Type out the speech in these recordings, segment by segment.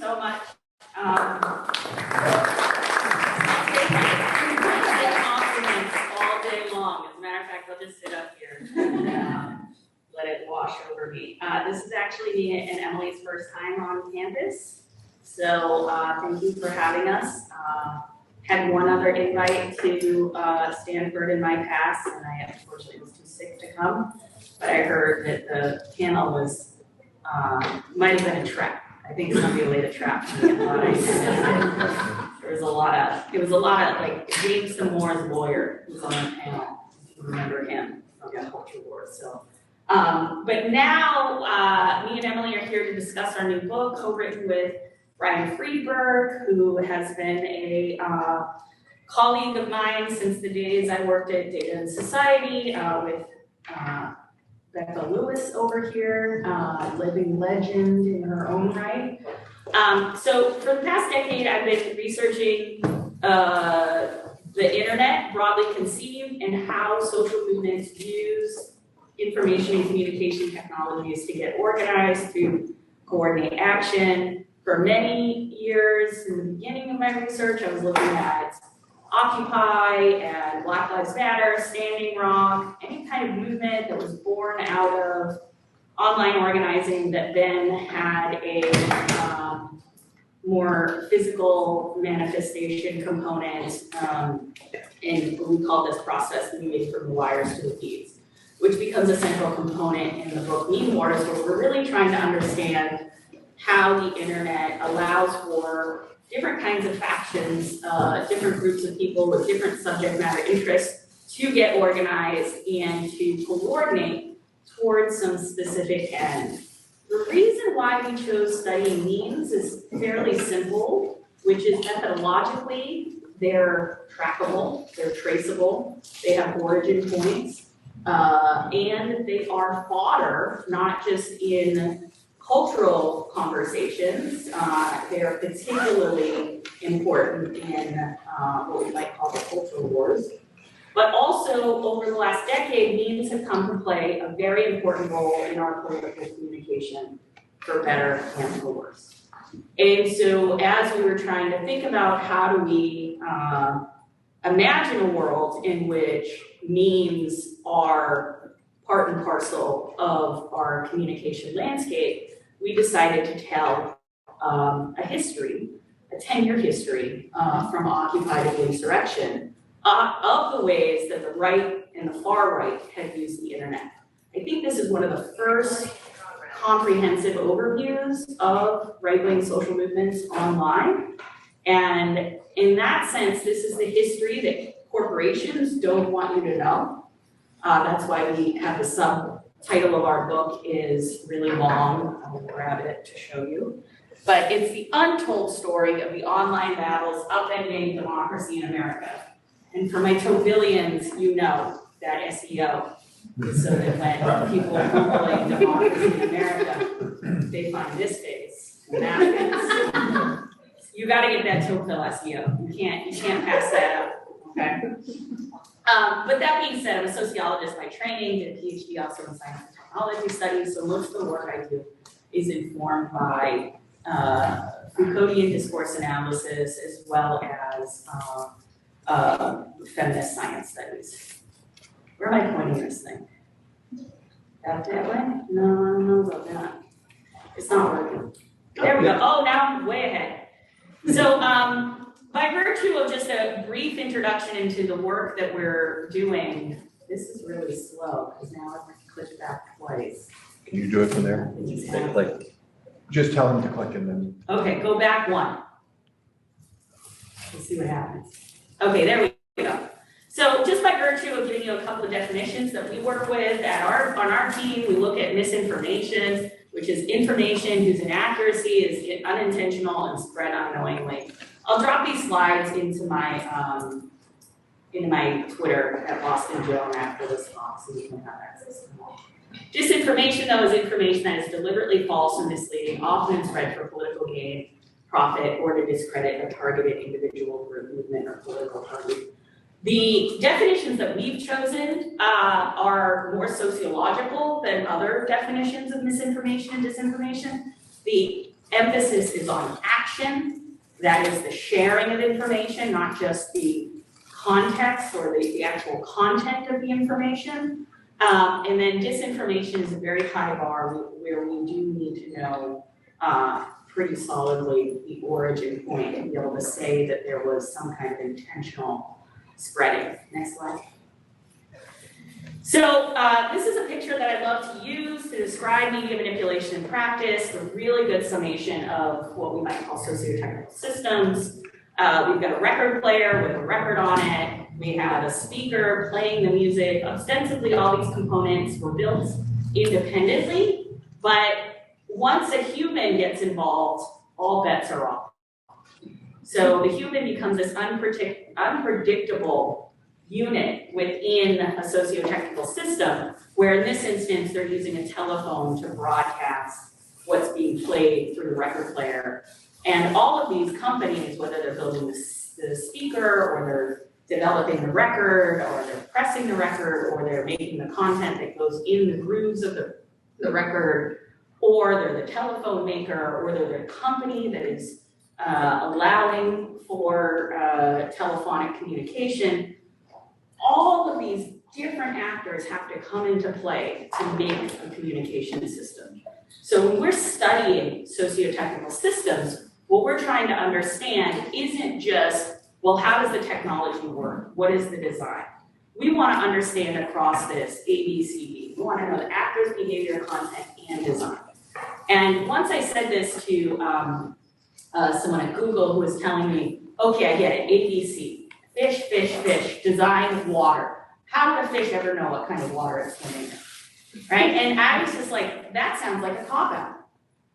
so much. Compliments all day long. As a matter of fact, I'll just sit up here and let it wash over me. This is actually me and Emily's first time on campus, so thank you for having us. Had one other invite to Stanford in my past, and I unfortunately was too sick to come. But I heard that the panel was might have been a trap. I think somebody laid a trap for me. There was a lot of like James Moore's lawyer who's on the panel. If you remember him from the Culture Wars. So, but now me and Emily are here to discuss our new book, co-written with Brian Friedberg, who has been a colleague of mine since the days I worked at Data and Society with Becca Lewis over here, living legend in her own right. So for the past decade, I've been researching the internet, broadly conceived, and how social movements use information and communication technologies to get organized, to coordinate action. For many years, in the beginning of my research, I was looking at Occupy and Black Lives Matter, Standing Rock, any kind of movement that was born out of online organizing that then had a more physical manifestation component, and we call this process moving from the wires to the feeds, which becomes a central component in the book Meme Wars, where we're really trying to understand how the internet allows for different kinds of factions, different groups of people with different subject matter interests to get organized and to coordinate towards some specific end. The reason why we chose studying memes is fairly simple, which is methodologically they're trackable, they're traceable, they have origin points, and they are fodder, not just in cultural conversations. They're particularly important in what we might call the cultural wars. But also, over the last decade, memes have come to play a very important role in our political communication, for better and for worse. And so as we were trying to think about how do we imagine a world in which memes are part and parcel of our communication landscape, we decided to tell a history, a 10-year history from Occupy to the insurrection of the ways that the right and the far right have used the internet. I think this is one of the first comprehensive overviews of right-wing social movements online. And in that sense, this is the history that corporations don't want you to know. That's why we have the subtitle of our book is really long. I'll grab it to show you. But it's the untold story of the online battles upending democracy in America. And for my Tovillians, you know that SEO is so that when people are Googling democracy in America, they find this face and that face. You got to get that Tocqueville SEO. You can't pass that up. Okay. But that being said, I'm a sociologist by training, did a PhD also in science and technology studies, so most of the work I do is informed by Foucauldian discourse analysis as well as feminist science studies. Where am I pointing this thing? That way? No, I don't know about that. It's not working. There we go. Oh, now I'm way ahead. So, by virtue of just a brief introduction into the work that we're doing, this is really slow because now I have to click back twice. Can you do it from there? Just tell him to click and then. Okay, go back one. Let's see what happens. Okay, there we go. So just by virtue of giving you a couple of definitions that we work with on our team, we look at misinformation, which is information whose inaccuracy is unintentional and spread unknowingly. I'll drop these slides into my Twitter at Boston Joan after this talk, so you can have access to them all. Disinformation, though, is information that is deliberately false and misleading, often spread for political gain, profit, or to discredit a targeted individual, group, movement, or political party. The definitions that we've chosen are more sociological than other definitions of misinformation and disinformation. The emphasis is on action, that is the sharing of information, not just the context or the actual content of the information. And then disinformation is a very high bar where we do need to know pretty solidly the origin point and be able to say that there was some kind of intentional spreading. Next slide. So this is a picture that I love to use to describe media manipulation in practice, a really good summation of what we might call socio-technical systems. We've got a record player with a record on it. We have a speaker playing the music. Ostensibly, all these components were built independently, but once a human gets involved, all bets are off. So the human becomes this unpredictable unit within a socio-technical system, where in this instance, they're using a telephone to broadcast what's being played through the record player. And all of these companies, whether they're building the speaker, or they're developing the record, or they're pressing the record, or they're making the content that goes in the grooves of the record, or they're the telephone maker, or they're the company that is allowing for telephonic communication, all of these different actors have to come into play to make a communication system. So when we're studying socio-technical systems, what we're trying to understand isn't just, well, how does the technology work? What is the design? We want to understand across this ABCD. We want to know the actors, behavior, content, and design. And once I said this to someone at Google who was telling me, okay, I get it, ABC, fish, fish, fish, design, water. How would a fish ever know what kind of water it's swimming in, right? And I was just like, that sounds like a cop-out,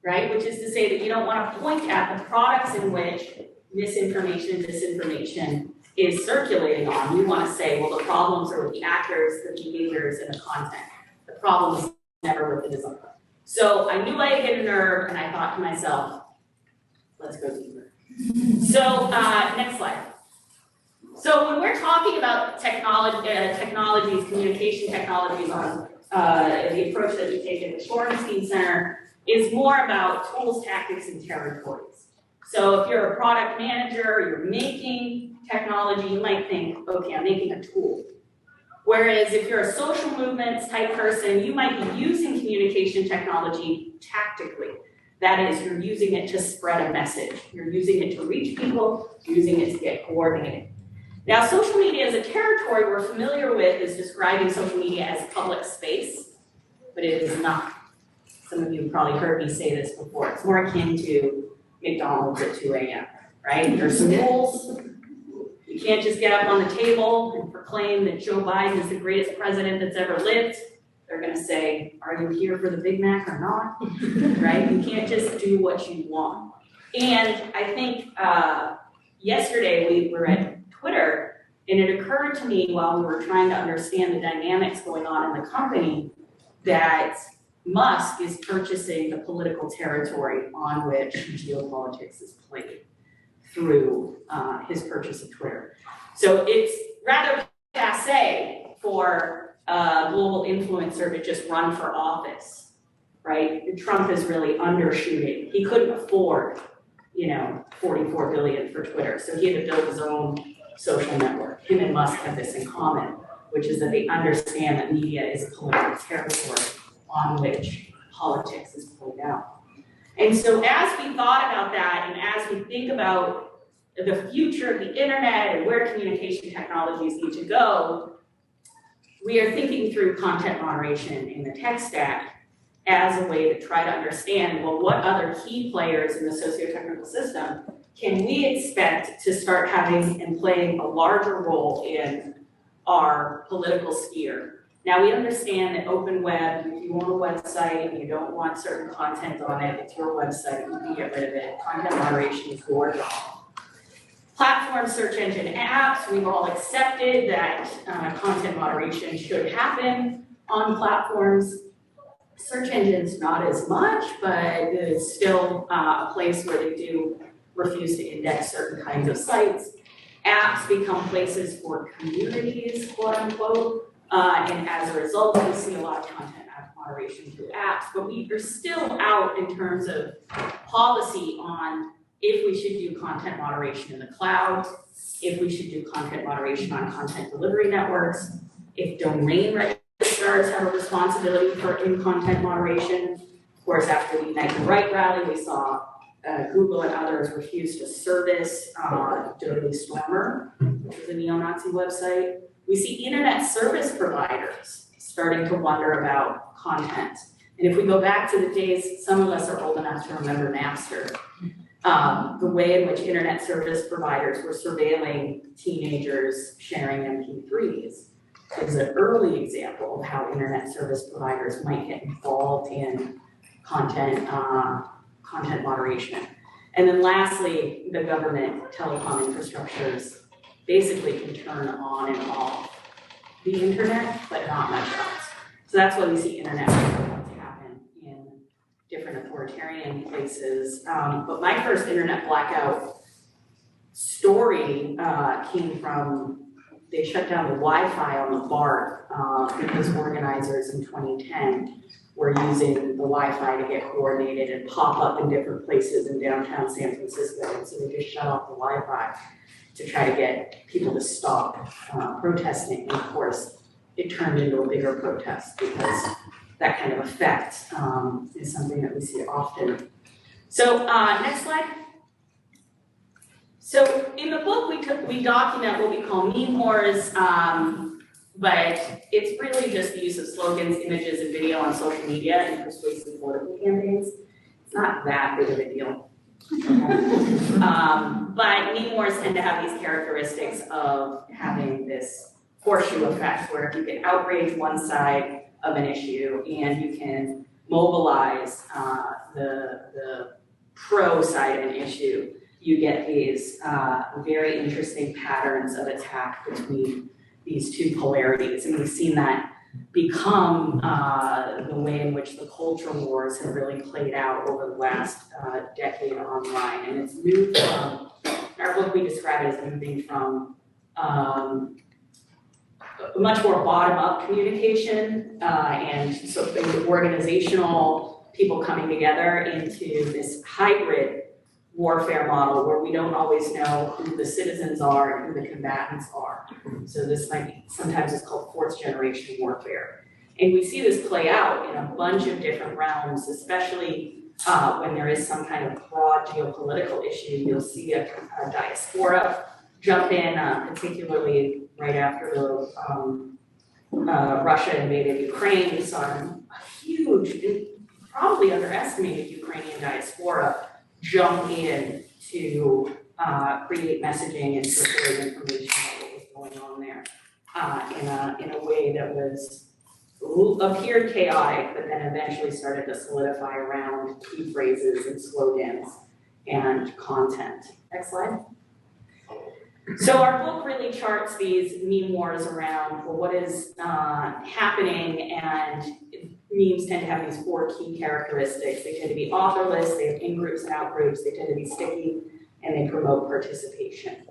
right? Which is to say that you don't want to point at the products in which misinformation and disinformation is circulating on. You want to say, well, the problems are with the actors, the behaviors, and the content. The problem is never with the design. So I knew I had hit a nerve, and I thought to myself, let's go deeper. So next slide. So when we're talking about technologies, communication technologies on the approach that we take at the Shorenstein Center is more about tools, tactics, and territories. So if you're a product manager, you're making technology, you might think, okay, I'm making a tool. Whereas if you're a social movements type person, you might be using communication technology tactically. That is, you're using it to spread a message. You're using it to reach people, using it to get coordinated. Now, social media as a territory we're familiar with is describing social media as public space, but it is not. Some of you have probably heard me say this before. It's more akin to McDonald's at 2 a.m., right? There's some rules. You can't just get up on the table and proclaim that Joe Biden is the greatest president that's ever lived. They're going to say, are you here for the Big Mac or not? Right? You can't just do what you want. And I think yesterday we were at Twitter, and it occurred to me while we were trying to understand the dynamics going on in the company that Musk is purchasing the political territory on which geopolitics is played through his purchase of Twitter. So it's rather passé for a global influencer to just run for office, right? Trump is really undershooting. He couldn't afford, $44 billion for Twitter, so he had to build his own social network. Him and Musk have this in common, which is that they understand that media is a political territory on which politics is played out. And so as we thought about that, and as we think about the future of the internet and where communication technologies need to go, we are thinking through content moderation in the tech stack as a way to try to understand, well, what other key players in the socio-technical system can we expect to start having and playing a larger role in our political sphere? Now, we understand that open web, if you own a website and you don't want certain content on it, it's your website, you can get rid of it. Content moderation is your job. Platform search engine apps, we've all accepted that content moderation should happen on platforms. Search engines, not as much, but it's still a place where they do refuse to index certain kinds of sites. Apps become places for communities, quote unquote. And as a result, we see a lot of content moderation through apps, but we are still out in terms of policy on if we should do content moderation in the cloud, if we should do content moderation on content delivery networks, if domain registrars have a responsibility for in-content moderation. Of course, after the Unite the Right rally, we saw Google and others refuse to service Dirty Stormer, which is a neo-Nazi website. We see internet service providers starting to wonder about content. And if we go back to the days, some of us are old enough to remember Napster, the way in which internet service providers were surveilling teenagers sharing MP3s is an early example of how internet service providers might get involved in content moderation. And then lastly, the government telecom infrastructures basically can turn on and off the internet, but not much else. So that's why we see internet blackouts happen in different authoritarian places. But my first internet blackout story came from, they shut down the Wi-Fi on the BART because organizers in 2010 were using the Wi-Fi to get coordinated and pop up in different places in downtown San Francisco. And so they just shut off the Wi-Fi to try to get people to stop protesting. And of course, it turned into a bigger protest because that kind of effect is something that we see often. So next slide. So in the book, we document what we call meme wars, but it's really just the use of slogans, images, and video on social media in persuasive political campaigns. It's not that big of a deal. But meme wars tend to have these characteristics of having this horseshoe effect, where if you can outrage one side of an issue and you can mobilize the pro side of an issue, you get these very interesting patterns of attack between these two polarities. And we've seen that become the way in which the culture wars have really played out over the last decade online. And it's moved from, in our book we describe it as moving from much more bottom-up communication and so organizational people coming together into this hybrid warfare model where we don't always know who the citizens are and who the combatants are. So this might be, sometimes it's called fourth generation warfare. And we see this play out in a bunch of different realms, especially when there is some kind of broad geopolitical issue. You'll see a diaspora jump in, particularly right after Russia invaded Ukraine. We saw a huge, probably underestimated Ukrainian diaspora jump in to create messaging and circulate information about what was going on there in a way that appeared chaotic, but then eventually started to solidify around key phrases and slogans and content. Next slide. So our book really charts these meme wars around what is happening, and memes tend to have these four key characteristics. They tend to be authorless, they have in-groups and out-groups, they tend to be sticky, and they promote participation.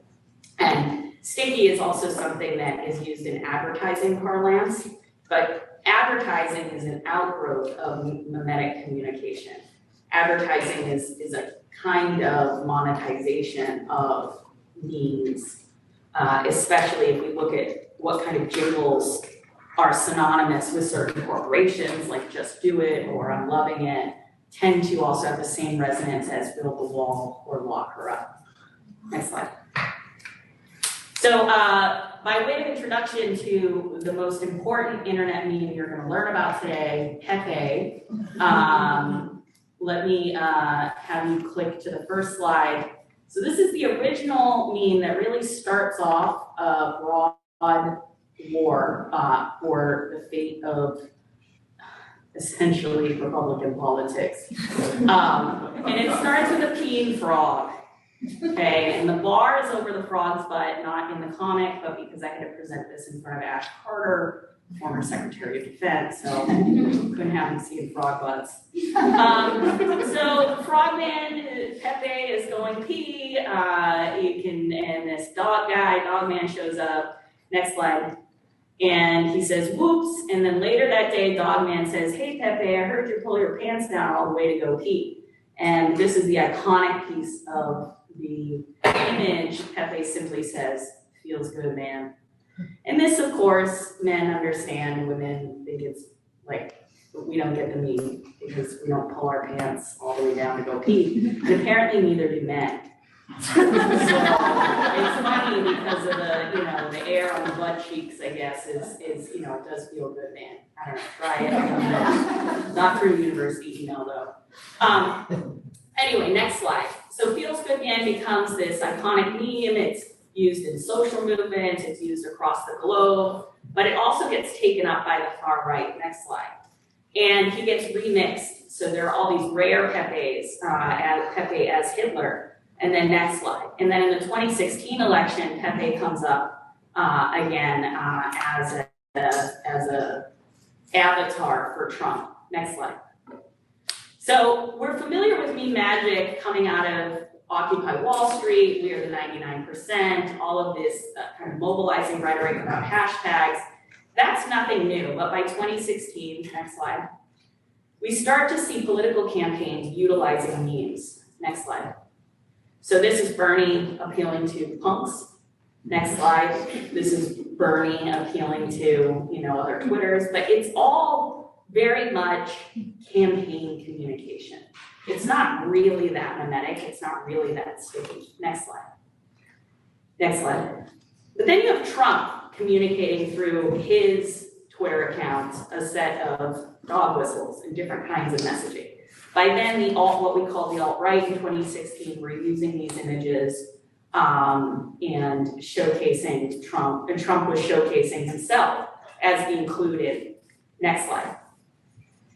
And sticky is also something that is used in advertising parlance, but advertising is an outgrowth of mimetic communication. Advertising is a kind of monetization of memes, especially if we look at what kind of jingles are synonymous with certain corporations, like Just Do It or I'm Loving It, tend to also have the same resonance as Build the Wall or Lock Her Up. Next slide. So by way of introduction to the most important internet meme you're going to learn about today, Pepe, let me have you click to the first slide. So this is the original meme that really starts off a broad war for the fate of essentially Republican politics. And it starts with a peeing frog. Okay, and the bar is over the frog's butt, not in the comic, but because I had to present this in front of Ash Carter, former Secretary of Defense, so couldn't have him seeing frog butts. So Frogman, Pepe is going pee, and this Dogman shows up. Next slide. And he says, whoops, and then later that day, Dogman says, hey Pepe, I heard you pull your pants down all the way to go pee. And this is the iconic piece of the image. Pepe simply says, "Feels good, man." And this, of course, men understand, women think it's like, we don't get the meme because we don't pull our pants all the way down to go pee. And apparently neither do men. So it's funny because of the air on the butt cheeks, I guess, is it does feel good, man. I don't know, try it. Not through university email though. Anyway, next slide. So feels good, man becomes this iconic meme. It's used in social movements, it's used across the globe, but it also gets taken up by the far right. Next slide. And he gets remixed. So there are all these rare Pepes, Pepe as Hitler. And then next slide. And then in the 2016 election, Pepe comes up again as a avatar for Trump. Next slide. So we're familiar with meme magic coming out of Occupy Wall Street, we are the 99%, all of this kind of mobilizing rhetoric about hashtags. That's nothing new, but by 2016, next slide, we start to see political campaigns utilizing memes. Next slide. So this is Bernie appealing to punks. Next slide. This is Bernie appealing to, other Twitters, but it's all very much campaign communication. It's not really that mimetic. It's not really that sticky. Next slide. Next slide. But then you have Trump communicating through his Twitter account a set of dog whistles and different kinds of messaging. By then, what we call the alt-right in 2016 were using these images and showcasing Trump, and Trump was showcasing himself as the included. Next slide.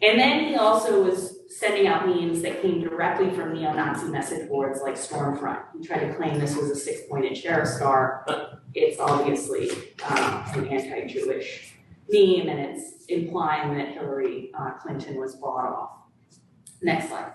And then he also was sending out memes that came directly from neo-Nazi message boards like Stormfront. He tried to claim this was a 6-pointed sheriff star. It's obviously an anti-Jewish meme, and it's implying that Hillary Clinton was bought off. Next slide.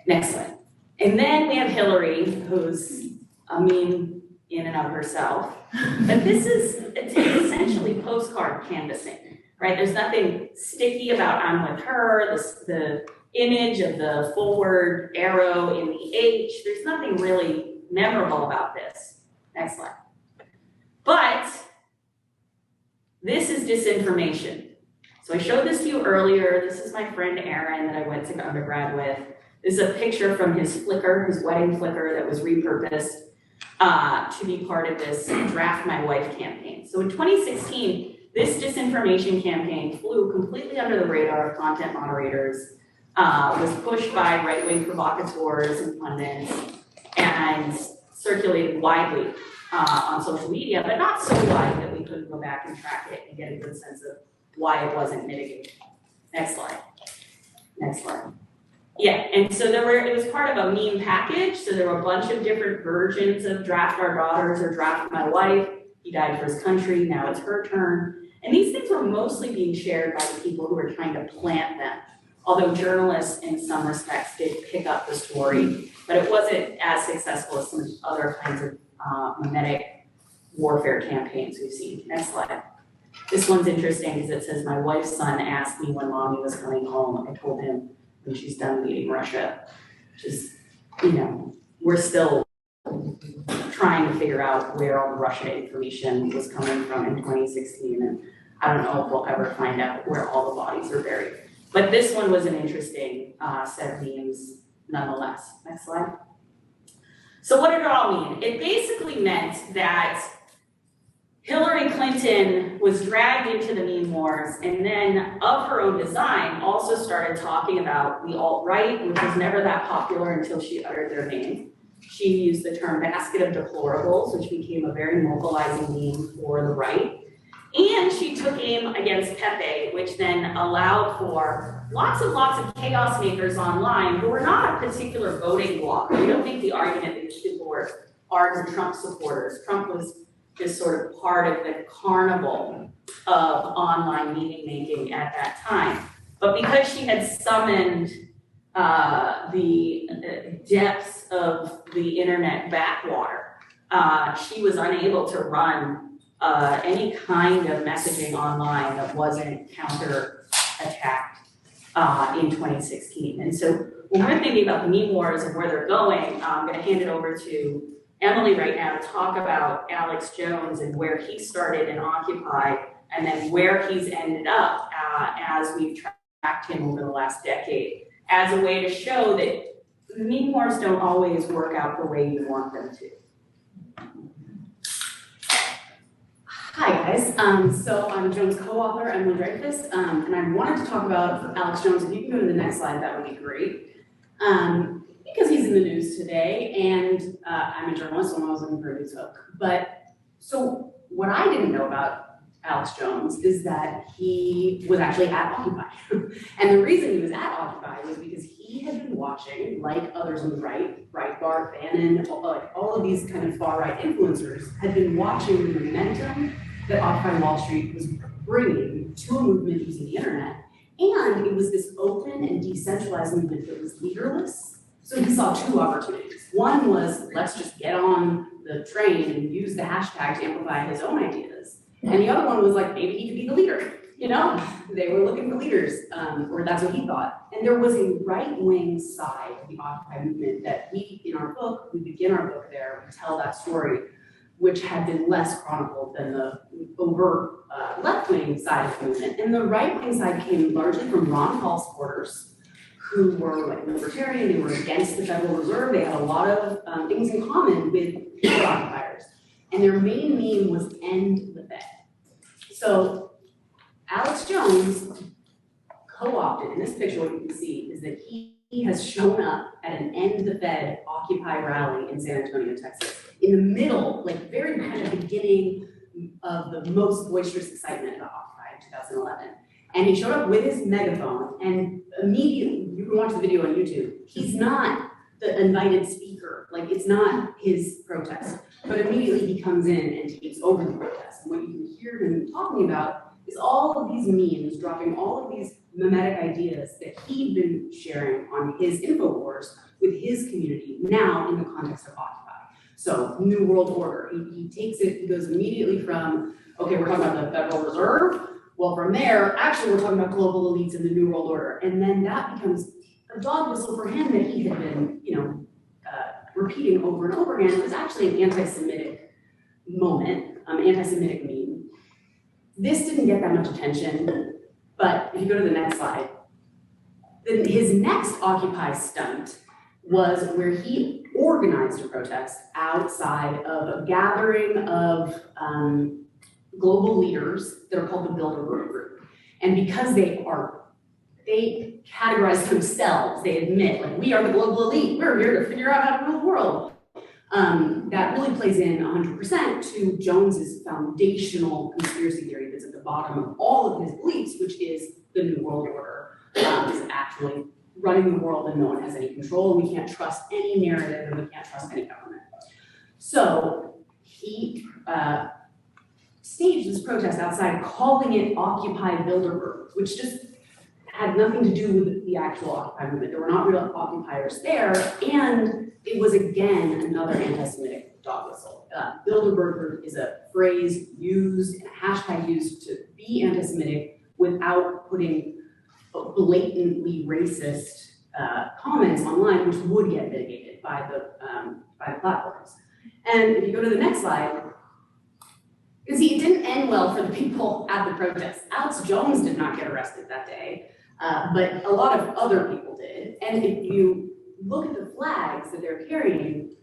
Next slide. And then we have Hillary, who's a meme in and of herself. But this is essentially postcard canvassing, right? There's nothing sticky about "I'm with her," the image of the forward arrow in the H. There's nothing really memorable about this. Next slide. But this is disinformation. So I showed this to you earlier. This is my friend Aaron that I went to undergrad with. This is a picture from his Flickr, his wedding Flickr that was repurposed to be part of this Draft My Wife campaign. So in 2016, this disinformation campaign flew completely under the radar of content moderators, was pushed by right-wing provocateurs and pundits, and circulated widely on social media, but not so wide that we couldn't go back and track it and get a good sense of why it wasn't mitigated. Next slide. Next slide. Yeah, and so it was part of a meme package, so there were a bunch of different versions of Draft Our Daughters or Draft My Wife. He died for his country, now it's her turn. And these things were mostly being shared by the people who were trying to plant them, although journalists in some respects did pick up the story, but it wasn't as successful as some other kinds of mimetic warfare campaigns we've seen. Next slide. This one's interesting because it says, "My wife's son asked me when mommy was coming home. I told him when she's done meeting Russia." Just, we're still trying to figure out where all the Russia information was coming from in 2016, and I don't know if we'll ever find out where all the bodies are buried. But this one was an interesting set of memes nonetheless. Next slide. So what did it all mean? It basically meant that Hillary Clinton was dragged into the meme wars, and then of her own design also started talking about the alt-right, which was never that popular until she uttered their name. She used the term basket of deplorables, which became a very mobilizing meme for the right. And she took aim against Pepe, which then allowed for lots of chaos makers online who were not a particular voting bloc. We don't make the argument that these people were ardent Trump supporters. Trump was just sort of part of the carnival of online meeting making at that time. But because she had summoned the depths of the internet backwater, she was unable to run any kind of messaging online that wasn't counter-attacked in 2016. And so when we're thinking about the meme wars and where they're going, I'm gonna hand it over to Emily right now to talk about Alex Jones and where he started in Occupy, and then where he's ended up as we've tracked him over the last decade, as a way to show that meme wars don't always work out the way you want them to. Hi guys, so I'm Joan's co-author, I'm with Dreyfuss, and I wanted to talk about Alex Jones. If you can go to the next slide, that would be great. Because he's in the news today, and I'm a journalist, so I'm always looking for a news hook. But, so what I didn't know about Alex Jones is that he was actually at Occupy. And the reason he was at Occupy was because he had been watching, like others on the right, Breitbart, Bannon, all of these kind of far-right influencers, had been watching the momentum that Occupy Wall Street was bringing to a movement using the internet. And it was this open and decentralized movement that was leaderless. So he saw two opportunities. One was, let's just get on the train and use the hashtag to amplify his own ideas. And the other one was like, maybe he could be the leader, you know? They were looking for leaders, or that's what he thought. And there was a right-wing side of the Occupy movement that we, in our book, we begin our book there, we tell that story, which had been less chronicled than the overt left-wing side of the movement. And the right-wing side came largely from Ron Paul supporters who were like libertarian, they were against the Federal Reserve, they had a lot of things in common with the occupiers. And their main meme was end the Fed. So Alex Jones co-opted, in this picture what you can see is that he has shown up at an end the Fed Occupy rally in San Antonio, Texas, in the middle, like very kind of beginning of the most boisterous excitement about Occupy in 2011. And he showed up with his megaphone, and immediately, you can watch the video on YouTube, he's not the invited speaker, like it's not his protest, but immediately he comes in and takes over the protest. And what you can hear him talking about is all of these memes, dropping all of these mimetic ideas that he'd been sharing on his Infowars with his community, now in the context of Occupy. So, New World Order, he takes it, he goes immediately from, okay, we're talking about the Federal Reserve, well, from there, actually, we're talking about global elites in the New World Order. And then that becomes a dog whistle for him that he had been, repeating over and over again. It was actually an anti-Semitic moment, anti-Semitic meme. This didn't get that much attention, but if you go to the next slide, then his next Occupy stunt was where he organized a protest outside of a gathering of global leaders that are called the Bilderberg Group. And because they categorize themselves, they admit, like, we are the global elite, we're here to figure out how to rule the world. That really plays in 100% to Jones's foundational conspiracy theory that's at the bottom of all of his beliefs, which is the New World Order is actually running the world and no one has any control, and we can't trust any narrative and we can't trust any government. So he staged this protest outside, calling it Occupy Bilderberg, which just had nothing to do with the actual Occupy movement. There were not real occupiers there, and it was again another anti-Semitic dog whistle. Bilderberg is a phrase used, and a hashtag used to be anti-Semitic without putting blatantly racist comments online, which would get mitigated by the platforms. And if you go to the next slide, you see, it didn't end well for the people at the protest. Alex Jones did not get arrested that day, but a lot of other people did. And if you look at the flags that they're carrying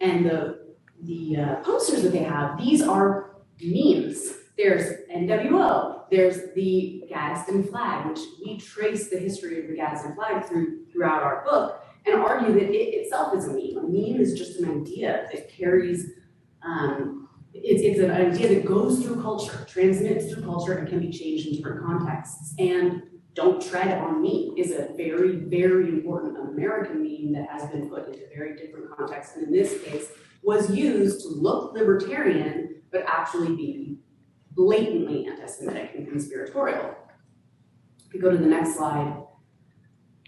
and the posters that they have, these are memes. There's NWO, there's the Gadsden flag, which we trace the history of the Gadsden flag throughout our book and argue that it itself is a meme. A meme is just an idea that carries it's an idea that goes through culture, transmits through culture, and can be changed in different contexts. And "Don't tread on me" is a very, very important American meme that has been put into very different contexts, and in this case, was used to look libertarian, but actually be blatantly anti-Semitic and conspiratorial. If you go to the next slide.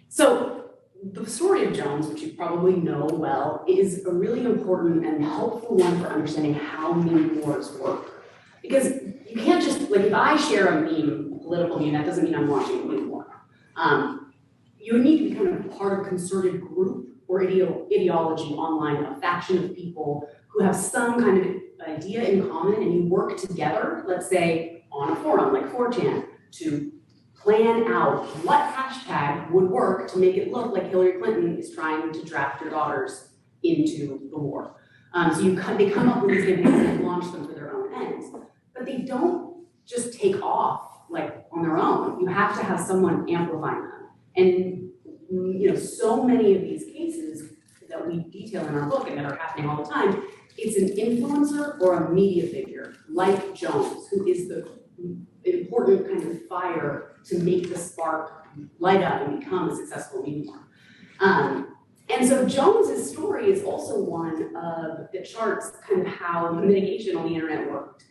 So, the story of Jones, which you probably know well, is a really important and helpful one for understanding how meme wars work. Because you can't just, like, if I share a meme, a political meme, that doesn't mean I'm launching a meme war. you would need to be kind of part of a concerted group or ideology online, a faction of people who have some kind of idea in common, and you work together, let's say on a forum like 4chan, to plan out what hashtag would work to make it look like Hillary Clinton is trying to draft your daughters into the war. So they come up with these campaigns and launch them for their own ends, but they don't just take off like on their own. You have to have someone amplifying them. And so many of these cases that we detail in our book and that are happening all the time, it's an influencer or a media figure like Jones, who is the important kind of fire to make the spark light up and become a successful medium. And so Jones's story is also one that charts kind of how mitigation on the internet worked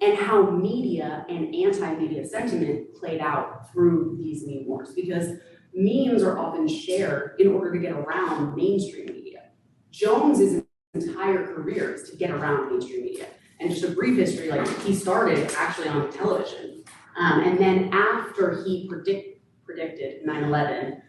and how media and anti-media sentiment played out through these meme wars, because memes are often shared in order to get around mainstream media. Jones's entire career is to get around mainstream media. And just a brief history, like he started actually on television. And then after he predicted 9/11,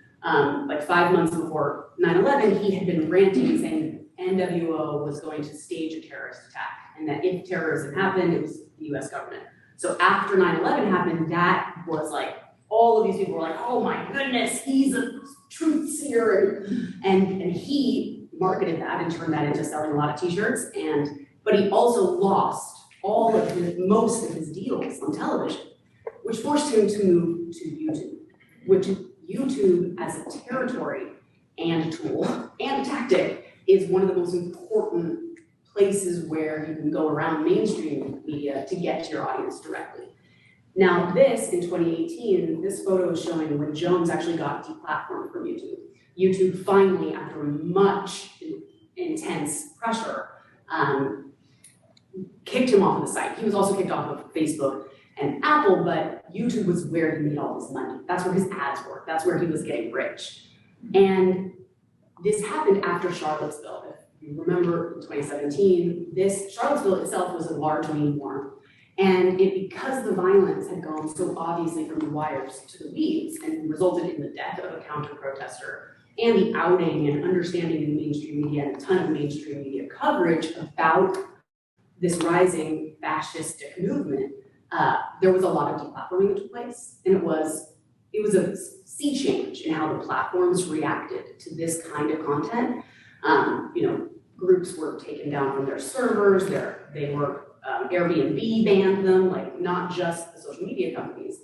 like 5 months before 9/11, he had been ranting and saying NWO was going to stage a terrorist attack, and that if terrorism happened, it was the US government. So after 9/11 happened, that was like, all of these people were like, oh my goodness, he's a truth seer. And he marketed that and turned that into selling a lot of t-shirts. But he also lost most of his deals on television, which forced him to move to YouTube, which YouTube as a territory and tool and tactic is one of the most important places where you can go around mainstream media to get to your audience directly. Now this, in 2018, this photo is showing when Jones actually got deplatformed from YouTube. YouTube finally, after much intense pressure, kicked him off of the site. He was also kicked off of Facebook and Apple, but YouTube was where he made all his money. That's where his ads were. That's where he was getting rich. And this happened after Charlottesville. If you remember in 2017, Charlottesville itself was a large meme war. And because the violence had gone so obviously from the wires to the weeds and resulted in the death of a counter-protester and the outing and understanding in mainstream media and a ton of mainstream media coverage about this rising fascistic movement, there was a lot of deplatforming that took place, and it was a sea change in how the platforms reacted to this kind of content. Groups were taken down from their servers. They were Airbnb banned them, like not just the social media companies.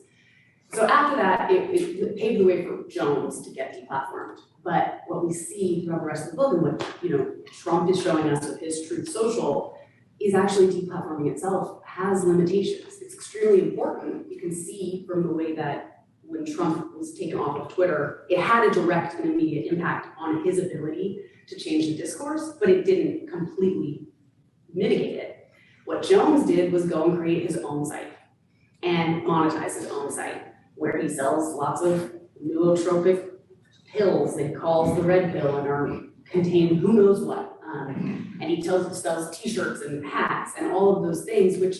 So after that, it paved the way for Jones to get deplatformed. But what we see throughout the rest of the book and what Trump is showing us with his Truth Social is actually deplatforming itself has limitations. It's extremely important. You can see from the way that when Trump was taken off of Twitter, it had a direct and immediate impact on his ability to change the discourse, but it didn't completely mitigate it. What Jones did was go and create his own site and monetize his own site, where he sells lots of nootropic pills that he calls the red pill and contain who knows what. And he sells t-shirts and hats and all of those things, which,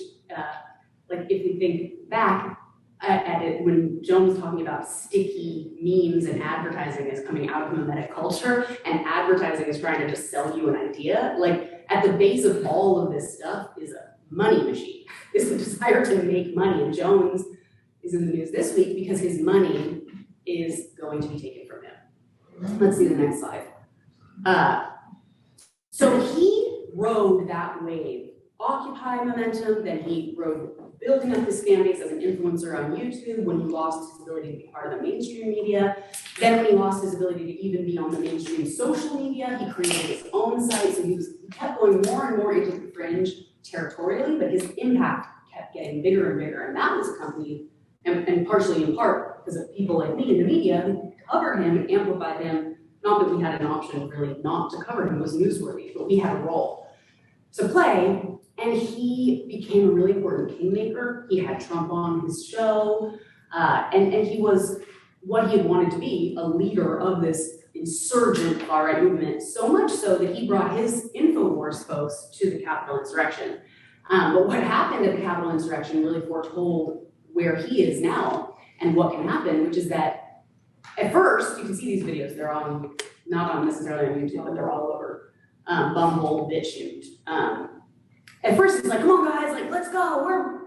if you think back at it, when Joan was talking about sticky memes and advertising is coming out of mimetic culture, and advertising is trying to just sell you an idea, like at the base of all of this stuff is a money machine. It's the desire to make money, and Jones is in the news this week because his money is going to be taken from him. Let's see the next slide. So he rode that wave, Occupy momentum, then he rode building up his fan base as an influencer on YouTube when he lost his ability to be part of the mainstream media. Then when he lost his ability to even be on the mainstream social media, he created his own site. So he kept going more and more into the fringe territorially, but his impact kept getting bigger and bigger. And that was accompanied, and partially in part because of people like me in the media who covered him and amplified him. Not that we had an option really not to cover him was newsworthy, but we had a role to play. And he became a really important kingmaker. He had Trump on his show, and he was what he had wanted to be, a leader of this insurgent far-right movement, so much so that he brought his Infowars posts to the Capitol insurrection. But what happened at the Capitol insurrection really foretold where he is now and what can happen, which is that at first, you can see these videos, they're on, not on necessarily on YouTube, but they're all over, Bumble, BitChute. At first, it's like, come on guys, like, let's go, we're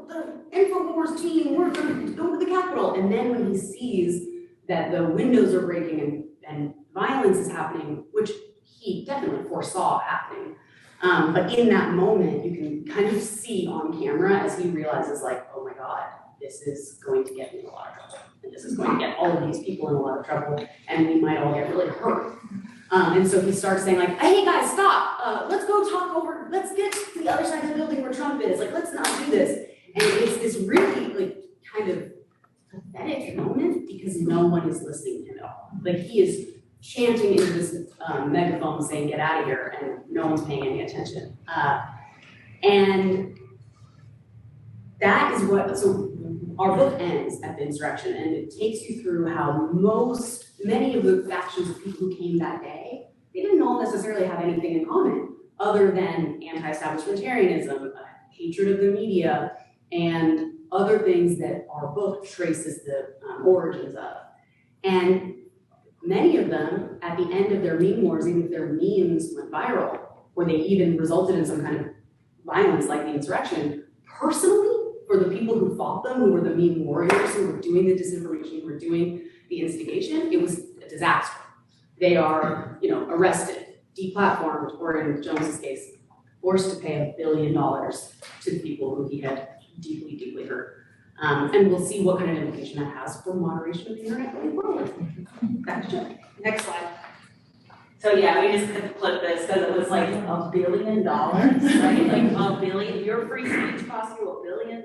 the Infowars team, we're gonna go to the Capitol. And then when he sees that the windows are breaking and violence is happening, which he definitely foresaw happening, but in that moment, you can kind of see on camera as he realizes like, oh my God, this is going to get me in a lot of trouble. And this is going to get all of these people in a lot of trouble, and we might all get really hurt. And so he starts saying like, hey guys, stop, let's go talk over, let's get to the other side of the building where Trump is, like, let's not do this. And it's this really like kind of pathetic moment because no one is listening to him at all. Like he is chanting into this megaphone saying, get out of here, and no one's paying any attention. And that is what, so our book ends at the insurrection, and it takes you through how many of the factions of people who came that day, they didn't all necessarily have anything in common other than anti-establishmentarianism, hatred of the media, and other things that our book traces the origins of. And many of them, at the end of their meme wars, even if their memes went viral, or they even resulted in some kind of violence like the insurrection, personally, for the people who fought them, who were the meme warriors, who were doing the disinformation, who were doing the instigation, it was a disaster. They are, arrested, deplatformed, or in Jones's case, forced to pay $1 billion to the people who he had deeply, deeply hurt. And we'll see what kind of implication that has for moderation of the internet going forward. Back to Joan. Next slide. So yeah, we just had to clip this because it was like $1 billion, right? Like $1 billion, your free speech cost you $1 billion?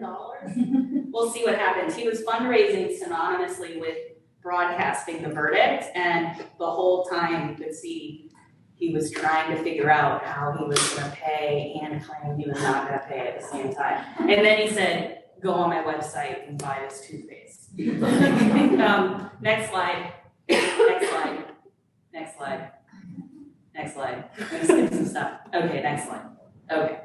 We'll see what happens. He was fundraising synonymously with broadcasting the verdict, and the whole time you could see he was trying to figure out how he was gonna pay and claim he was not gonna pay at the same time. And then he said, go on my website and buy this toothpaste. Next slide, next slide, next slide. Next slide. I'm gonna skip some stuff. Okay, next slide. Okay.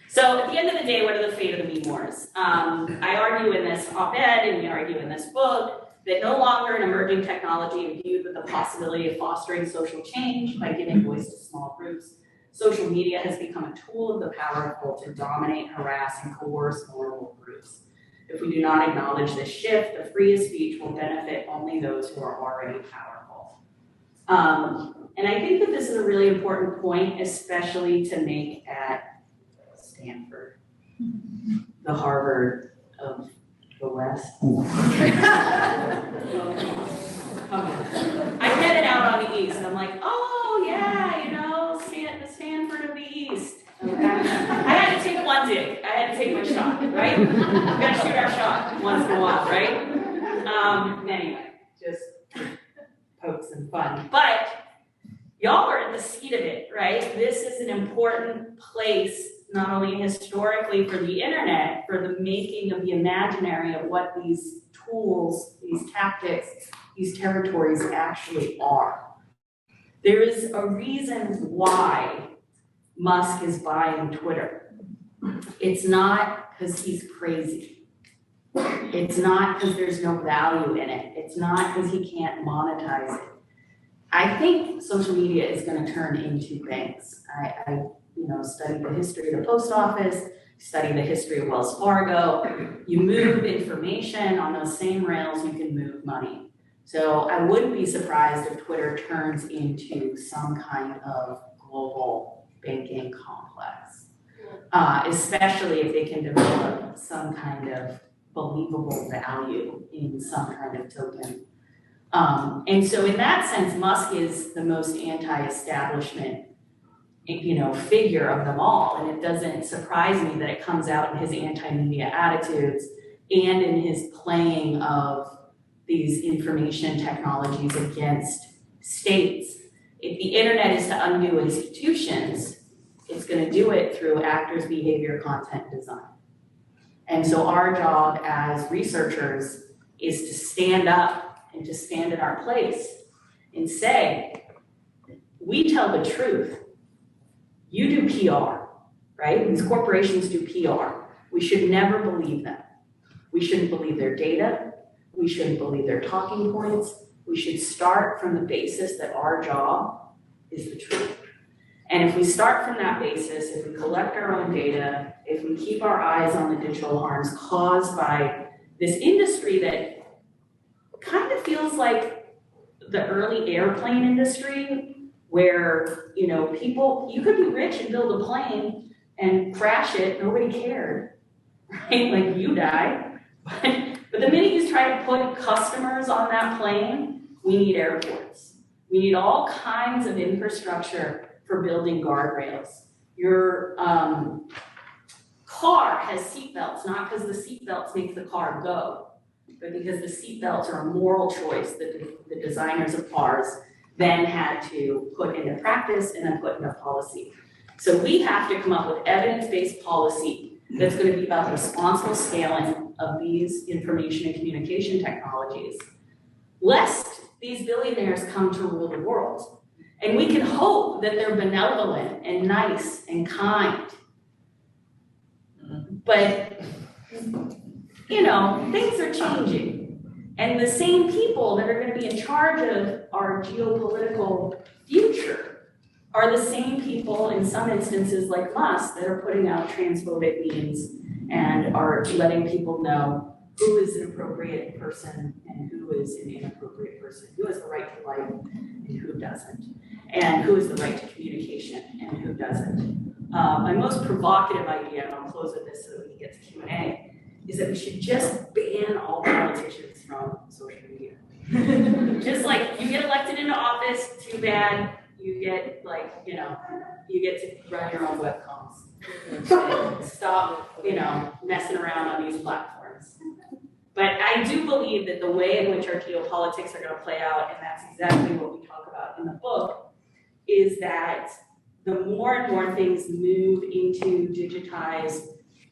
So at the end of the day, what are the fate of the meme wars? I argue in this op-ed and we argue in this book that no longer an emerging technology imbued with the possibility of fostering social change by giving voice to small groups, social media has become a tool of the powerful to dominate, harass, and coerce vulnerable groups. If we do not acknowledge this shift, the freest speech will benefit only those who are already powerful. And I think that this is a really important point, especially to make at Stanford, the Harvard of the West. I get it out on the East. I'm like, oh yeah, the Stanford of the East. Okay. I had to take one dig. I had to take my shot, right? We gotta shoot our shot once in a while, right? Anyway, just pokes and fun. But y'all are at the seat of it, right? This is an important place, not only historically for the internet, for the making of the imaginary of what these tools, these tactics, these territories actually are. There is a reason why Musk is buying Twitter. It's not because he's crazy. It's not because there's no value in it. It's not because he can't monetize it. I think social media is going to turn into banks. I studied the history of the post office, studied the history of Wells Fargo. You move information on those same rails, you can move money. So I wouldn't be surprised if Twitter turns into some kind of global banking complex, especially if they can develop some kind of believable value in some kind of token. And so in that sense, Musk is the most anti-establishment, figure of them all. And it doesn't surprise me that it comes out in his anti-media attitudes and in his playing of these information technologies against states. If the internet is to undo institutions, it's going to do it through actors' behavior, content, design. And so our job as researchers is to stand up and to stand in our place and say, we tell the truth. You do PR, right? These corporations do PR. We should never believe them. We shouldn't believe their data. We shouldn't believe their talking points. We should start from the basis that our job is the truth. And if we start from that basis, if we collect our own data, if we keep our eyes on the digital harms caused by this industry that kind of feels like the early airplane industry, where, you know, people, you could be rich and build a plane and crash it, nobody cared, right? Like, you die. But the minute you try to put customers on that plane, we need airports. We need all kinds of infrastructure for building guardrails. Your car has seatbelts, not because the seatbelts make the car go, but because the seatbelts are a moral choice that the designers of cars then had to put into practice and then put into policy. So we have to come up with evidence-based policy that's going to be about the responsible scaling of these information and communication technologies, lest these billionaires come to rule the world. And we can hope that they're benevolent and nice and kind. But, you know, things are changing. And the same people that are going to be in charge of our geopolitical future are the same people, in some instances like Musk, that are putting out transphobic memes and are letting people know who is an appropriate person and who is an inappropriate person, who has the right to life and who doesn't, and who has the right to communication and who doesn't. My most provocative idea, and I'll close with this so that we can get to Q&A, is that we should just ban all politicians from social media. Just like, you get elected into office, too bad, you get, like, you know, you get to run your own webcoms. Stop, you know, messing around on these platforms. But I do believe that the way in which our geopolitics are going to play out, and that's exactly what we talk about in the book, is that the more and more things move into digitized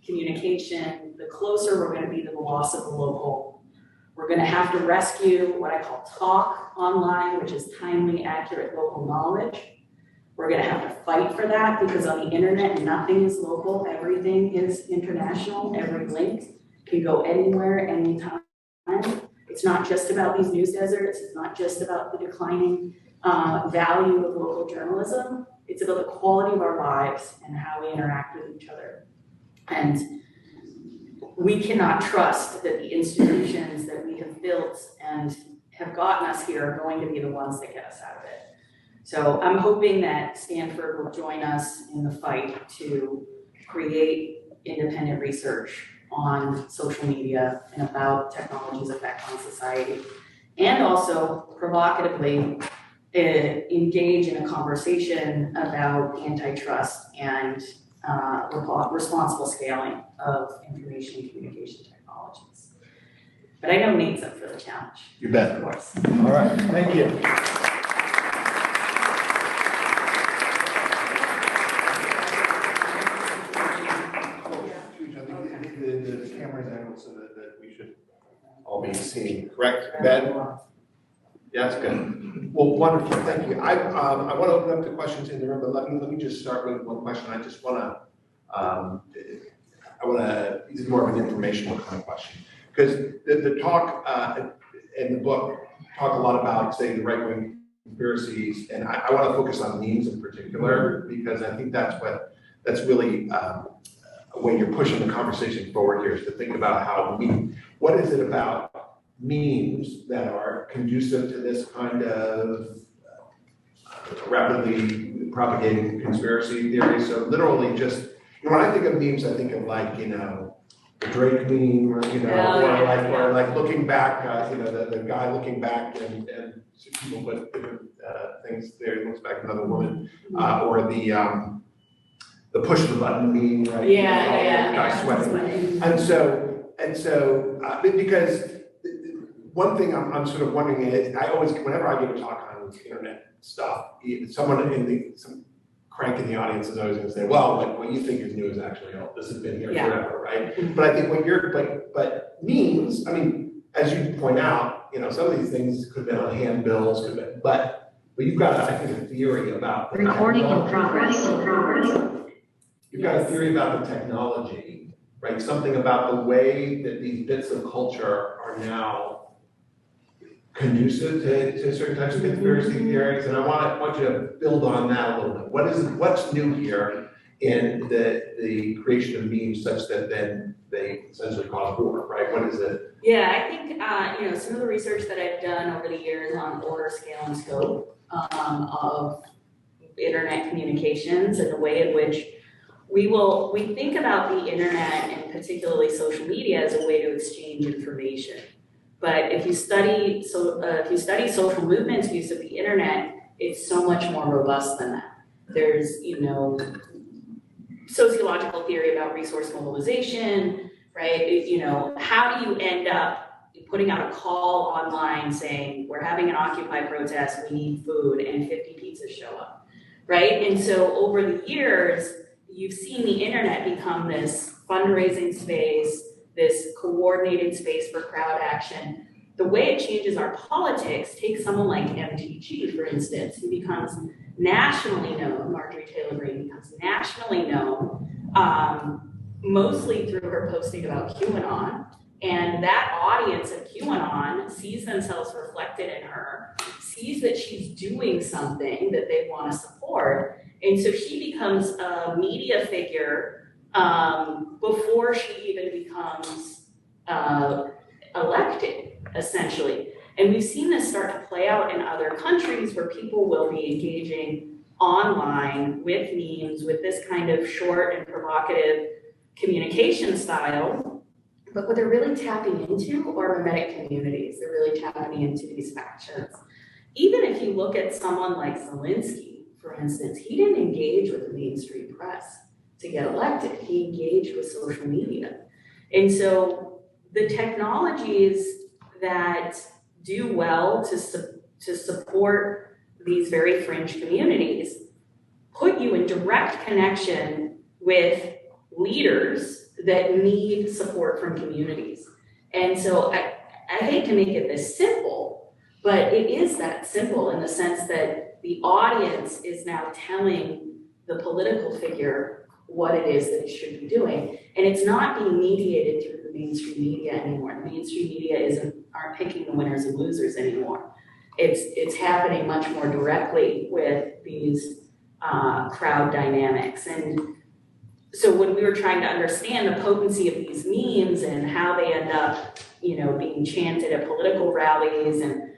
communication, the closer we're going to be to the loss of the local. We're going to have to rescue what I call talk online, which is timely, accurate local knowledge. We're going to have to fight for that, because on the internet, nothing is local, everything is international, every link can go anywhere, anytime. It's not just about these news deserts, it's not just about the declining value of local journalism, it's about the quality of our lives and how we interact with each other. And we cannot trust that the institutions that we have built and have gotten us here are going to be the ones that get us out of it. So I'm hoping that Stanford will join us in the fight to create independent research on social media and about technology's effect on society, and also provocatively engage in a conversation about antitrust and responsible scaling of information and communication technologies. But I know Nate's up for the challenge. You bet. Of course. All right, thank you. The camera's angled so that we should all be seen, correct, Ben? Yeah, that's good. Well, wonderful, thank you. I want to open up the questions in the room, but let me just start with one question. I just want to, this is more of an informational kind of question. Because the talk in the book talk a lot about, say, the right-wing conspiracies, and I want to focus on memes in particular, because I think that's really a way you're pushing the conversation forward here, is to think about how what is it about memes that are conducive to this kind of rapidly propagating conspiracy theories. So literally just, when I think of memes, I think of, like, the Drake meme, or or like looking back, the guy looking back and people put different things there, he looks back at another woman, or the push the button meme, right? Yeah. Guy sweating. And so because one thing I'm sort of wondering is, whenever I give a talk on internet stuff, some crank in the audience is always going to say, well, like, what you think is new is actually old. This has been here forever, right? But I think but memes, I mean, as you point out, some of these things could have been on handbills, but you've got, I think, a theory about the recording in progress. You've got a theory about the technology, right? Something about the way that these bits of culture are now conducive to certain types of conspiracy theories, and I want you to build on that a little bit. What's new here in the creation of memes such that then they essentially cause war, right? What is it? Yeah, I think, some of the research that I've done over the years on order, scale, and scope of internet communications and the way in which we think about the internet and particularly social media as a way to exchange information. But if you study social movements' use of the internet, it's so much more robust than that. There's, sociological theory about resource mobilization, right? How do you end up putting out a call online saying, we're having an Occupy protest, we need food, and 50 pizzas show up, right? And so over the years, you've seen the internet become this fundraising space, this coordinated space for crowd action. The way it changes our politics, take someone like MTG, for instance, who becomes nationally known, Marjorie Taylor Greene becomes nationally known, mostly through her posting about QAnon. And that audience of QAnon sees themselves reflected in her, sees that she's doing something that they want to support. And so she becomes a media figure before she even becomes elected, essentially. And we've seen this start to play out in other countries where people will be engaging online with memes, with this kind of short and provocative communication style. But what they're really tapping into are mimetic communities. They're really tapping into these factions. Even if you look at someone like Zelensky, for instance, he didn't engage with the mainstream press to get elected. He engaged with social media. And so the technologies that do well to support these very fringe communities put you in direct connection with leaders that need support from communities. And so I hate to make it this simple, but it is that simple in the sense that the audience is now telling the political figure what it is that it should be doing. And it's not being mediated through the mainstream media anymore. The mainstream media aren't picking the winners and losers anymore. It's happening much more directly with these crowd dynamics. And so when we were trying to understand the potency of these memes and how they end up, being chanted at political rallies, and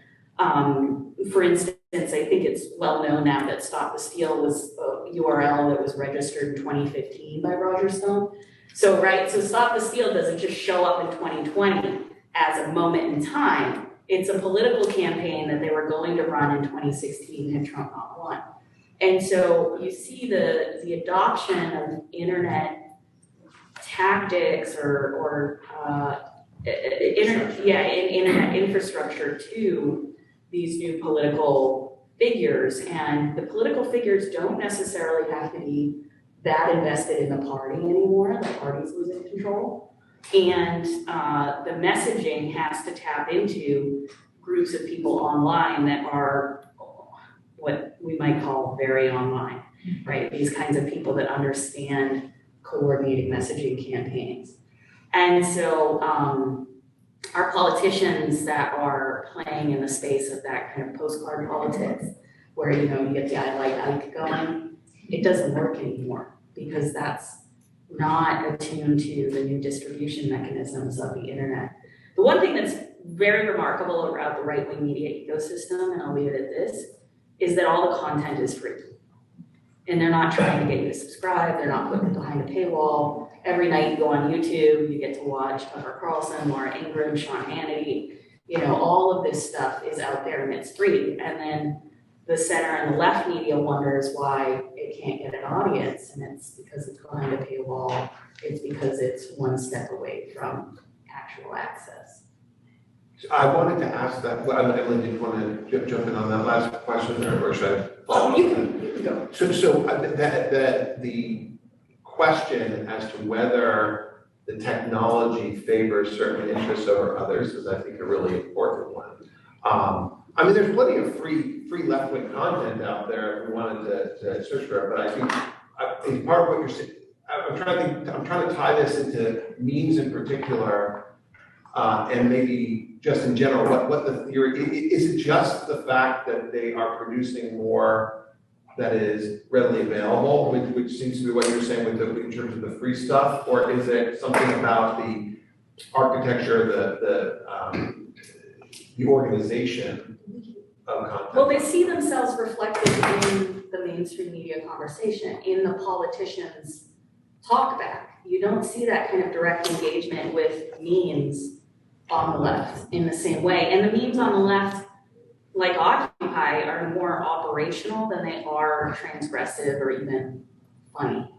for instance, I think it's well known now that Stop the Steal was a URL that was registered in 2015 by Roger Stone. So Stop the Steal doesn't just show up in 2020 as a moment in time. It's a political campaign that they were going to run in 2016 had Trump not won. And so you see the adoption of internet tactics or internet infrastructure to these new political figures. And the political figures don't necessarily have to be that invested in the party anymore. The party's losing control. And the messaging has to tap into groups of people online that are what we might call very online, right? These kinds of people that understand coordinating messaging campaigns. And so our politicians that are playing in the space of that kind of postcard politics, where you get the I like Ike going, it doesn't work anymore because that's not attuned to the new distribution mechanisms of the internet. The one thing that's very remarkable about the right-wing media ecosystem, and I'll leave it at this, is that all the content is free. And they're not trying to get you to subscribe, they're not putting it behind a paywall. Every night you go on YouTube, you get to watch Tucker Carlson, Laura Ingraham, Sean Hannity, all of this stuff is out there and it's free. And then the center and the left media wonders why it can't get an audience, and it's because it's behind a paywall, it's because it's one step away from actual access. I wanted to ask that, Emily, did you want to jump in on that last question, or should I follow up? You can go. So the question as to whether the technology favors certain interests over others is, I think, a really important one. There's plenty of free left-wing content out there if we wanted to search for it, but I think part of what you're saying, I'm trying to tie this into memes in particular. And maybe just in general, what the theory, is it just the fact that they are producing more that is readily available, which seems to be what you're saying in terms of the free stuff, or is it something about the architecture, the organization of content? Well, they see themselves reflected in the mainstream media conversation, in the politicians' talkback. You don't see that kind of direct engagement with memes on the left in the same way. And the memes on the left, like Occupy, are more operational than they are transgressive or even funny.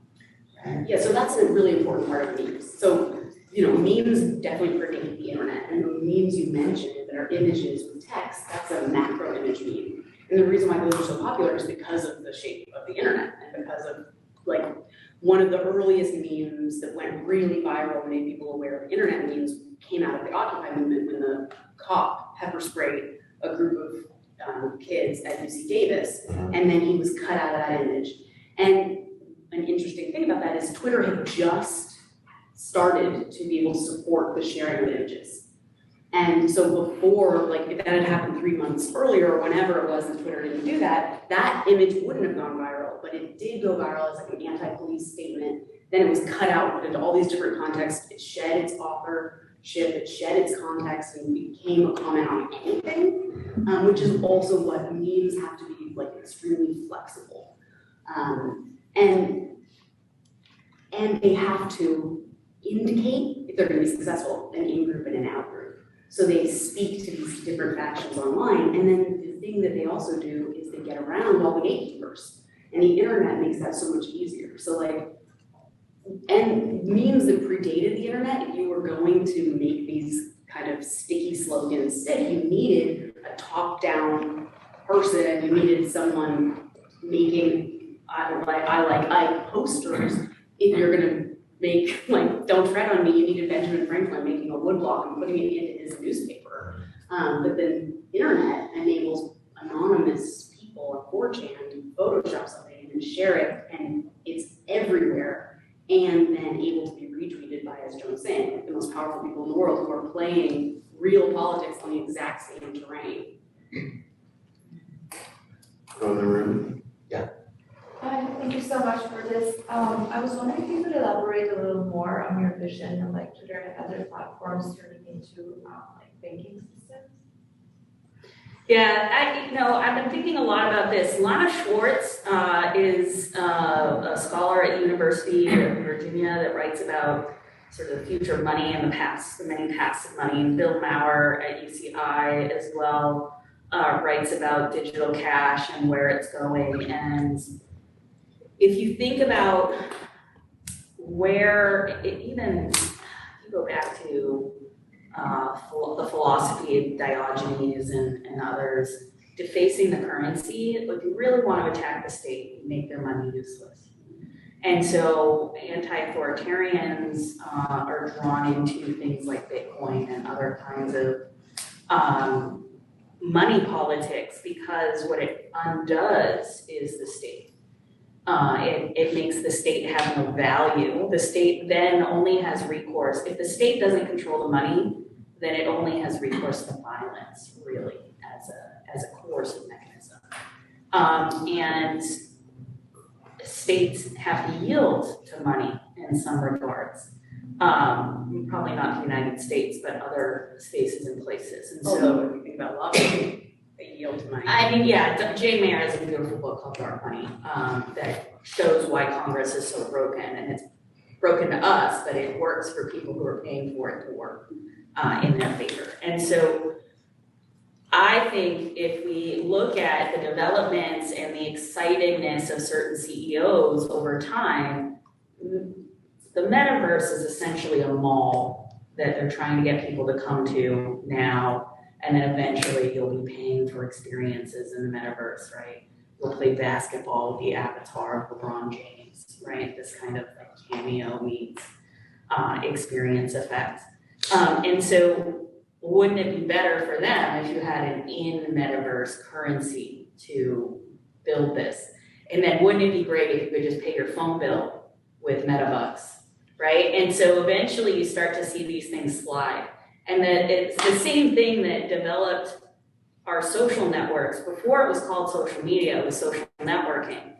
Yeah, so that's a really important part of memes. So, memes definitely predate the internet, and the memes you mentioned that are images with text, that's a macro image meme. And the reason why those are so popular is because of the shape of the internet, and because of, one of the earliest memes that went really viral and made people aware of internet memes came out of the Occupy movement when the cop pepper sprayed a group of kids at UC Davis, and then he was cut out of that image. And an interesting thing about that is Twitter had just started to be able to support the sharing of images. And so before, if that had happened 3 months earlier or whenever it was that Twitter didn't do that, that image wouldn't have gone viral, but it did go viral as an anti-police statement. Then it was cut out, put into all these different contexts. It shed its authorship, it shed its context, and became a comment on anything, which is also what memes have to be extremely flexible. And they have to indicate if they're going to be successful, an in-group and an out-group. So they speak to these different factions online, and then the thing that they also do is they get around all the gatekeepers, and the internet makes that so much easier. So and memes that predated the internet, if you were going to make these kind of sticky slogans stick, you needed a top-down person, you needed someone making I like Ike posters. If you're gonna make don't tread on me, you needed Benjamin Franklin making a woodblock and putting it into his newspaper. But then internet enables anonymous people on 4chan to Photoshop something and share it, and it's everywhere, and then able to be retweeted by, as Joan was saying, the most powerful people in the world who are playing real politics on the exact same terrain. Go in the room. Hi, thank you so much for this. I was wondering if you could elaborate a little more on your vision of Twitter and other platforms turning into banking systems. Yeah, I've been thinking a lot about this. Lana Schwartz is a scholar at University of Virginia that writes about sort of the future of money and the many paths of money. And Bill Maurer at UCI as well writes about digital cash and where it's going. And if you think about where even you go back to the philosophy of Diogenes and others, defacing the currency, if you really want to attack the state, you make their money useless. And so anti-authoritarians are drawn into things like Bitcoin and other kinds of money politics, because what it undoes is the state. It makes the state have no value. The state then only has recourse. If the state doesn't control the money, then it only has recourse to violence, really, as a coercive mechanism. And states have to yield to money in some regards. Probably not the United States, but other spaces and places. And so, if you think about lobbying, they yield to money. I mean, yeah, Jay Mayer has a beautiful book called Dark Money that shows why Congress is so broken, and it's broken to us, but it works for people who are paying for it to work in their favor. And so I think if we look at the developments and the excitedness of certain CEOs over time, the metaverse is essentially a mall that they're trying to get people to come to now. And then eventually you'll be paying for experiences in the metaverse, right? You'll play basketball with the avatar of LeBron James, right? This kind of cameo meets experience effect. And so wouldn't it be better for them if you had an in-metaverse currency to build this? And then wouldn't it be great if you could just pay your phone bill with Metabucks, right? And so eventually you start to see these things slide. And that it's the same thing that developed our social networks. Before it was called social media, it was social networking.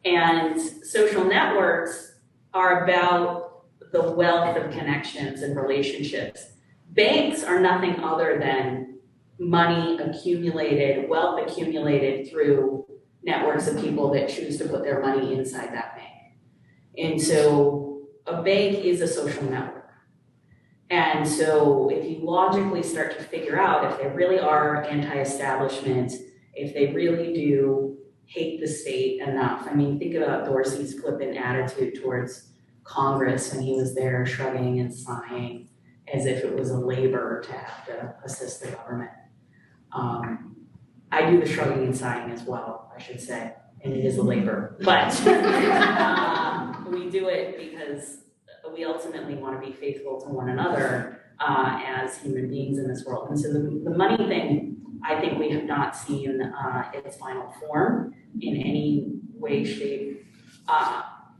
And social networks are about the wealth of connections and relationships. Banks are nothing other than money accumulated, wealth accumulated through networks of people that choose to put their money inside that bank. And so a bank is a social network. And so if you logically start to figure out if they really are anti-establishment, if they really do hate the state enough. I mean, think about Dorsey's flippant attitude towards Congress when he was there shrugging and sighing as if it was a labor to have to assist the government. I do the shrugging and sighing as well, I should say, and it is a labor. But we do it because we ultimately want to be faithful to one another as human beings in this world. And so the money thing, I think we have not seen its final form in any way, shape.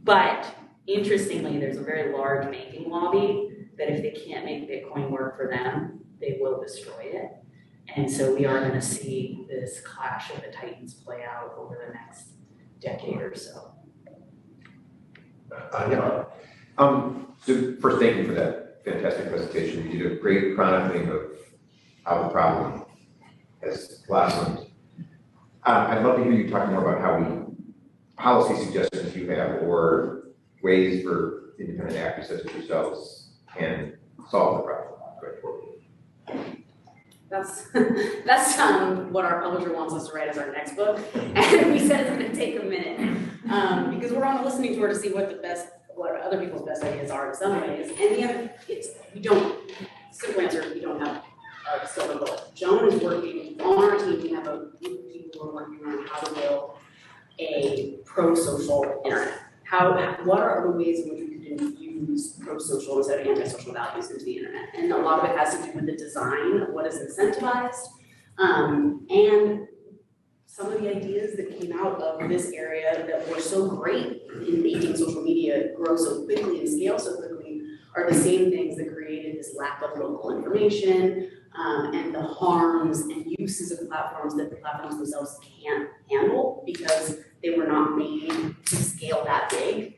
But interestingly, there's a very large banking lobby that if they can't make Bitcoin work for them, they will destroy it. And so we are going to see this clash of the titans play out over the next decade or so. So first, thank you for that fantastic presentation. You did a great chronicling of how the problem has blossomed. I'd love to hear you talk more about policy suggestions you have or ways for independent actors such as yourselves can solve the problem going forward. That's what our publisher wants us to write as our next book, and we said it's going to take a minute because we're on a listening tour to see what other people's best ideas are in some ways, and we don't. Simple answer: we don't have a silver bullet. Joan is working on our team. We have a group of people who are working on how to build a pro-social internet. What are the ways in which we could infuse pro-social instead of anti-social values into the internet? And a lot of it has to do with the design of what is incentivized, and some of the ideas that came out of this area that were so great in making social media grow so quickly and scale so quickly are the same things that created this lack of local information and the harms and uses of platforms that the platforms themselves can't handle because they were not made to scale that big.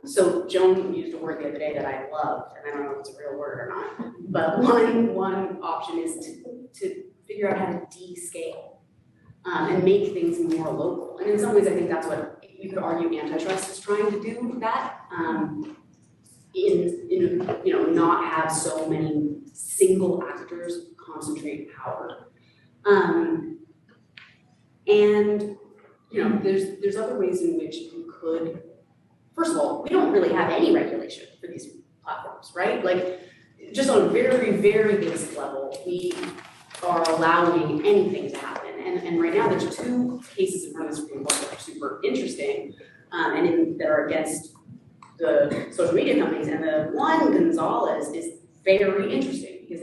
So Joan used a word the other day that I loved, and I don't know if it's a real word or not, but one option is to figure out how to descale and make things more local. And in some ways, I think that's what you could argue antitrust is trying to do with that. Not have so many single actors concentrate power. And there's other ways in which you could. First of all, we don't really have any regulation for these platforms, right? Like, just on a very, very basic level, we are allowing anything to happen. And right now, there's two cases in front of the Supreme Court that are super interesting that are against the social media companies. And the one, Gonzalez, is very interesting because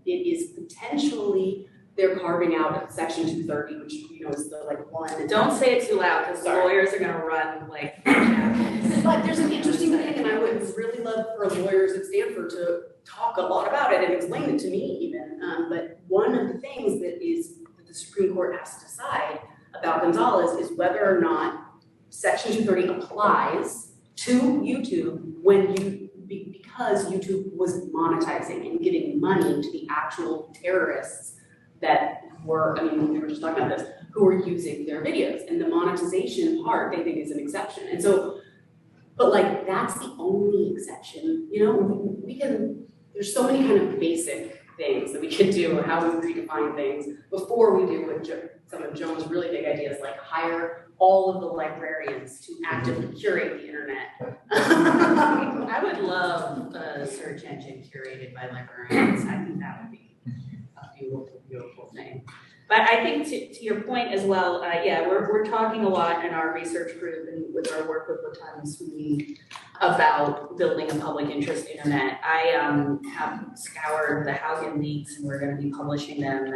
it is potentially, they're carving out Section 230, which is the one. Don't say it too loud because the lawyers are going to run like. But there's an interesting thing, and I would really love for lawyers at Stanford to talk a lot about it and explain it to me even. But one of the things that the Supreme Court has to decide about Gonzalez is whether or not Section 230 applies to YouTube because YouTube was monetizing and giving money to the actual terrorists that were, we were just talking about this, who were using their videos. And the monetization part, they think, is an exception. And so, but that's the only exception. There's so many kind of basic things that we can do, how we redefine things before we do what some of Joan's really big ideas, like hire all of the librarians to actively curate the internet. I would love a search engine curated by librarians. I think that would be a beautiful, beautiful thing. But I think to your point as well, we're talking a lot in our research group and with our work with Latam Sweeney about building a public interest internet. I have scoured the Haugen leaks and we're going to be publishing them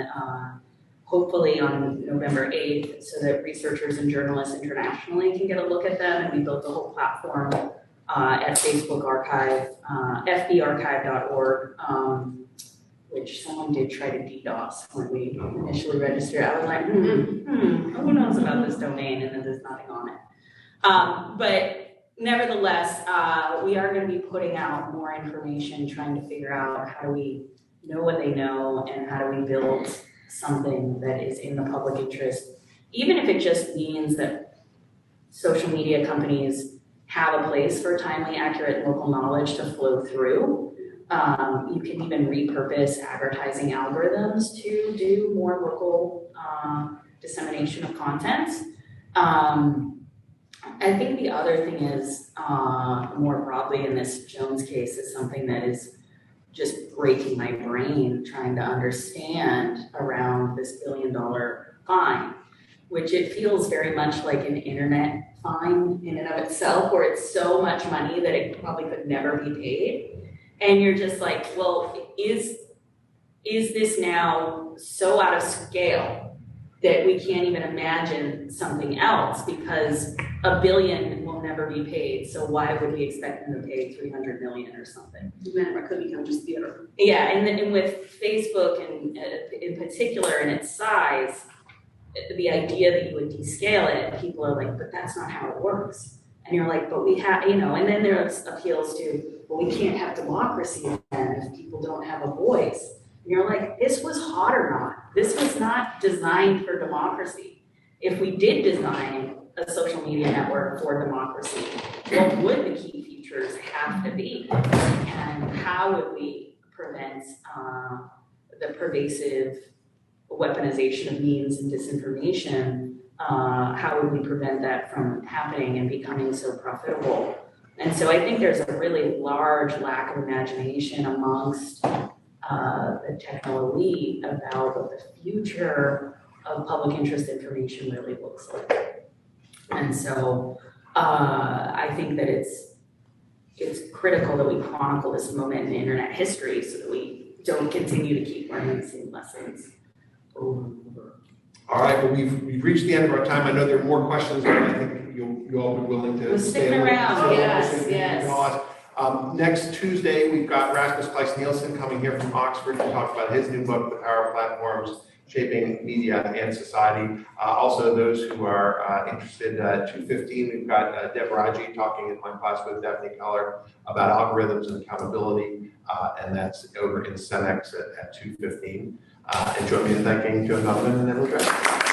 hopefully on November 8th so that researchers and journalists internationally can get a look at them, and we built a whole platform at Facebook Archive, fbarchive.org, which someone did try to DDoS when we initially registered. I was like, who knows about this domain, and then there's nothing on it. But nevertheless, we are going to be putting out more information, trying to figure out how do we know what they know and how do we build something that is in the public interest, even if it just means that social media companies have a place for timely, accurate local knowledge to flow through. You can even repurpose advertising algorithms to do more local dissemination of content. I think the other thing is, more broadly in this Jones case, is something that is just breaking my brain trying to understand around this $1 billion fine, which it feels very much like an internet fine in and of itself, where it's so much money that it probably could never be paid. And you're just like, well, is this now so out of scale that we can't even imagine something else, because $1 billion will never be paid. So why would we expect them to pay 300 million or something? Then it could become just theater. Yeah, and with Facebook and in particular and its size, the idea that you would descale it, people are like, but that's not how it works. And you're like, but we have, and then there's appeals to, well, we can't have democracy then if people don't have a voice. And you're like, this was hot or not. This was not designed for democracy. If we did design a social media network for democracy, what would the key features have to be? And how would we prevent the pervasive weaponization of memes and disinformation? How would we prevent that from happening and becoming so profitable? And so I think there's a really large lack of imagination amongst the techno elite about what the future of public interest information really looks like. And so I think that it's critical that we chronicle this moment in internet history so that we don't continue to keep learning the same lessons over and over. All right, well, we've reached the end of our time. I know there are more questions, but I think you'll all be willing to We're stay sticking a little- around. stay a little Yes, bit, so you yes. can ask. Next Tuesday, we've got Rasmus Pleiss-Nielsen coming here from Oxford to talk about his new book, The Power of Platforms, Shaping Media and Society. Also, those who are interested, 2:15, we've got Deb Raji talking in my class with Daphne Keller about algorithms and accountability, and that's over in CEMEX at 2:15. And join me in thanking Joan, Donovan, and Nick Fuentes.